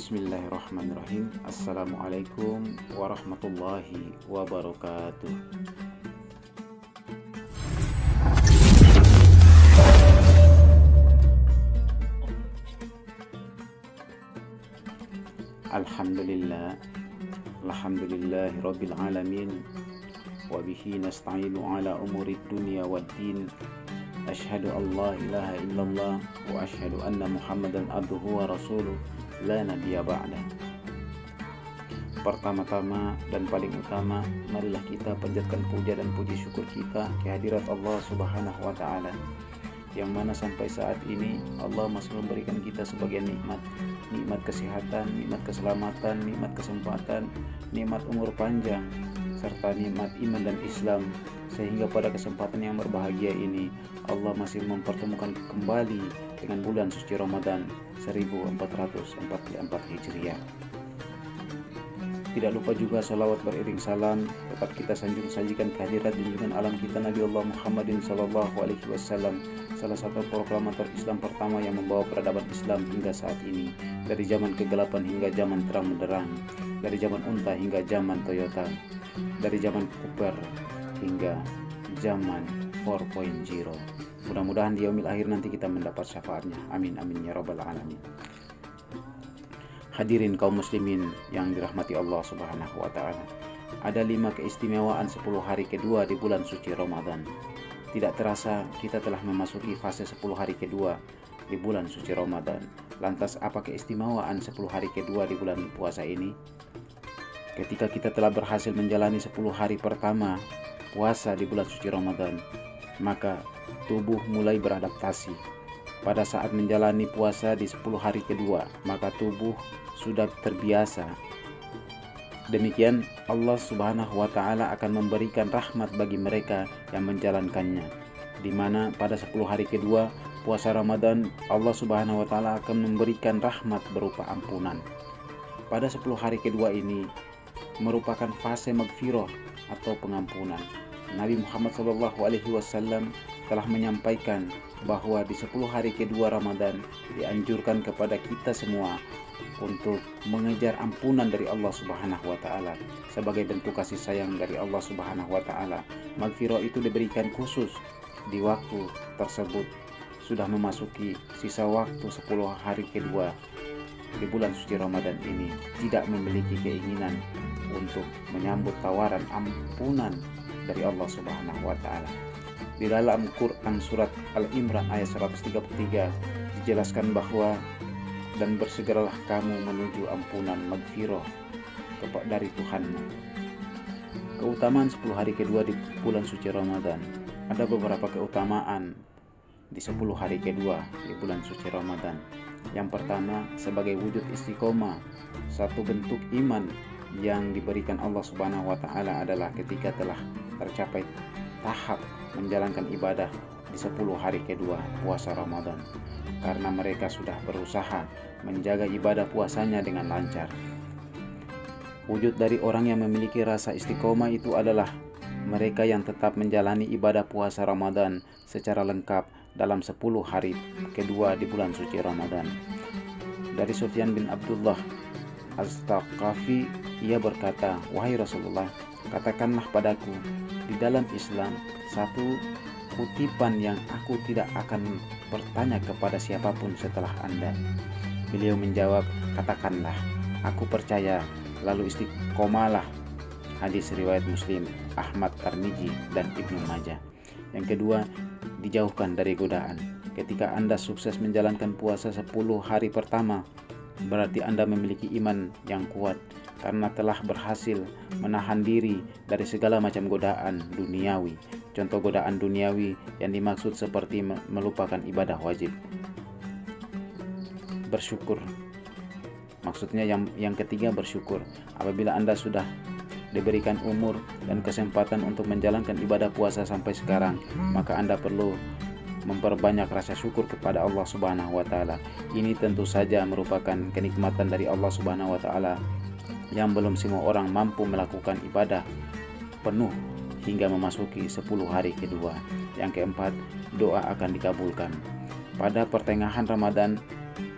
Bismillahirrahmanirrahim. Assalamualaikum warahmatullahi wabarakatuh. Alhamdulillah, alhamdulillahi rabbil alamin, wa bihi nasta'inu ala umurid dunya waddin. Asyhadu an la ilaha illallah wa asyhadu anna Muhammadan abduhu wa rasuluh, la nabiyya ba'dah. Pertama-tama dan paling utama, marilah kita panjatkan puja dan puji syukur kita kehadirat Allah Subhanahu wa taala, yang mana sampai saat ini Allah masih memberikan kita sebagian nikmat kesehatan, nikmat keselamatan, nikmat kesempatan, nikmat umur panjang, serta nikmat iman dan Islam, sehingga pada kesempatan yang berbahagia ini Allah masih mempertemukan kembali dengan bulan suci Ramadan 1444 Hijriah. Tidak lupa juga salawat beriring salam tetap kita sajikan kehadirat junjungan alam kita Nabi Allah Muhammadin sallallahu alaihi wasallam, salah satu proklamator Islam pertama yang membawa peradaban Islam hingga saat ini, dari zaman kegelapan hingga zaman terang benderang, dari zaman unta hingga zaman Toyota, dari zaman Cooper hingga zaman 4.0. Mudah-mudahan di yaumil akhir nanti kita mendapat syafaatnya. Amin amin ya rabbal alamin. Hadirin kaum muslimin yang dirahmati Allah Subhanahu wa taala. Ada 5 keistimewaan 10 hari kedua di bulan suci Ramadan. Tidak terasa kita telah memasuki fase 10 hari kedua di bulan suci Ramadan. Lantas apa keistimewaan 10 hari kedua di bulan puasa ini? Ketika kita telah berhasil menjalani 10 hari pertama puasa di bulan suci Ramadan, maka tubuh mulai beradaptasi. Pada saat menjalani puasa di 10 hari kedua, maka tubuh sudah terbiasa. Demikian Allah Subhanahu wa taala akan memberikan rahmat bagi mereka yang menjalankannya, di mana pada 10 hari kedua puasa Ramadan Allah Subhanahu wa taala akan memberikan rahmat berupa ampunan. Pada 10 hari kedua ini merupakan fase magfirah atau pengampunan. Nabi Muhammad SAW telah menyampaikan bahwa di 10 hari kedua Ramadan dianjurkan kepada kita semua untuk mengejar ampunan dari Allah Subhanahu wa taala sebagai bentuk kasih sayang dari Allah Subhanahu wa taala. Magfirah itu diberikan khusus di waktu tersebut sudah memasuki sisa waktu 10 hari kedua di bulan suci Ramadan ini, tidak memiliki keinginan untuk menyambut tawaran ampunan dari Allah Subhanahu wa taala. Di dalam Quran surat Al-Imran ayat 133 dijelaskan bahwa dan bersegeralah kamu menuju ampunan magfirah dari Tuhanmu. Keutamaan 10 hari kedua di bulan suci Ramadan. Ada beberapa keutamaan di 10 hari kedua di bulan suci Ramadan. Yang pertama, sebagai wujud istiqomah, satu bentuk iman yang diberikan Allah Subhanahu wa taala adalah ketika telah tercapai tahap menjalankan ibadah di 10 hari kedua puasa Ramadan, karena mereka sudah berusaha menjaga ibadah puasanya dengan lancar. Wujud dari orang yang memiliki rasa istiqomah itu adalah mereka yang tetap menjalani ibadah puasa Ramadan secara lengkap dalam 10 hari kedua di bulan suci Ramadan. Dari Sufyan bin Abdullah As-Taqafi, ia berkata, "Wahai Rasulullah, katakanlah padaku di dalam Islam satu kutipan yang aku tidak akan bertanya kepada siapapun setelah Anda." Beliau menjawab, "Katakanlah, aku percaya, lalu istiqomalah." Hadis riwayat Muslim, Ahmad, Tirmidzi, dan Ibnu Majah. Yang kedua, dijauhkan dari godaan. Ketika Anda sukses menjalankan puasa 10 hari pertama, berarti Anda memiliki iman yang kuat karena telah berhasil menahan diri dari segala macam godaan duniawi. Contoh godaan duniawi yang dimaksud seperti melupakan ibadah wajib. Bersyukur. Maksudnya yang ketiga, bersyukur. Apabila Anda sudah diberikan umur dan kesempatan untuk menjalankan ibadah puasa sampai sekarang, maka Anda perlu memperbanyak rasa syukur kepada Allah Subhanahu wa taala. Ini tentu saja merupakan kenikmatan dari Allah Subhanahu wa taala yang belum semua orang mampu melakukan ibadah penuh hingga memasuki 10 hari kedua. Yang keempat, doa akan dikabulkan. Pada pertengahan Ramadan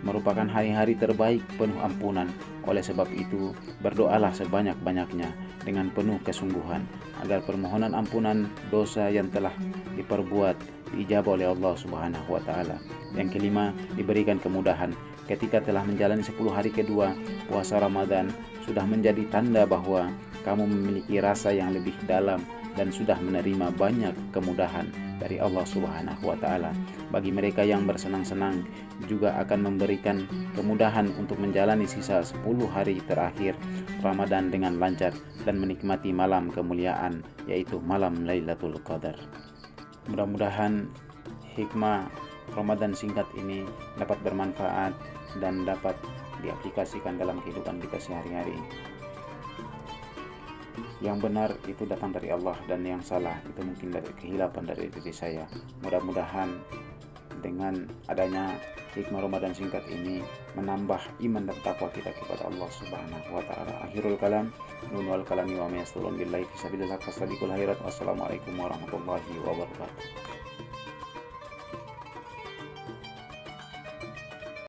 merupakan hari-hari terbaik penuh ampunan. Oleh sebab itu, berdoalah sebanyak-banyaknya dengan penuh kesungguhan agar permohonan ampunan dosa yang telah diperbuat diijabah oleh Allah Subhanahu wa taala. Yang kelima, diberikan kemudahan. Ketika telah menjalani 10 hari kedua puasa Ramadan, sudah menjadi tanda bahwa kamu memiliki rasa yang lebih dalam dan sudah menerima banyak kemudahan dari Allah Subhanahu wa taala. Bagi mereka yang bersenang-senang, juga akan memberikan kemudahan untuk menjalani sisa 10 hari terakhir Ramadan dengan lancar dan menikmati malam kemuliaan, yaitu malam Lailatul Qadar. Mudah-mudahan hikmah Ramadan singkat ini dapat bermanfaat dan dapat diaplikasikan dalam kehidupan kita sehari-hari. Yang benar itu datang dari Allah dan yang salah itu mungkin dari kehilapan dari diri saya. Mudah-mudahan dengan adanya hikmah Ramadan singkat ini menambah iman dan takwa kita kepada Allah Subhanahu wa taala. Akhirul kalam, nun wal kalami wa ma yasturun billahi fi sabilillah fastabiqul khairat. Wassalamualaikum warahmatullahi wabarakatuh.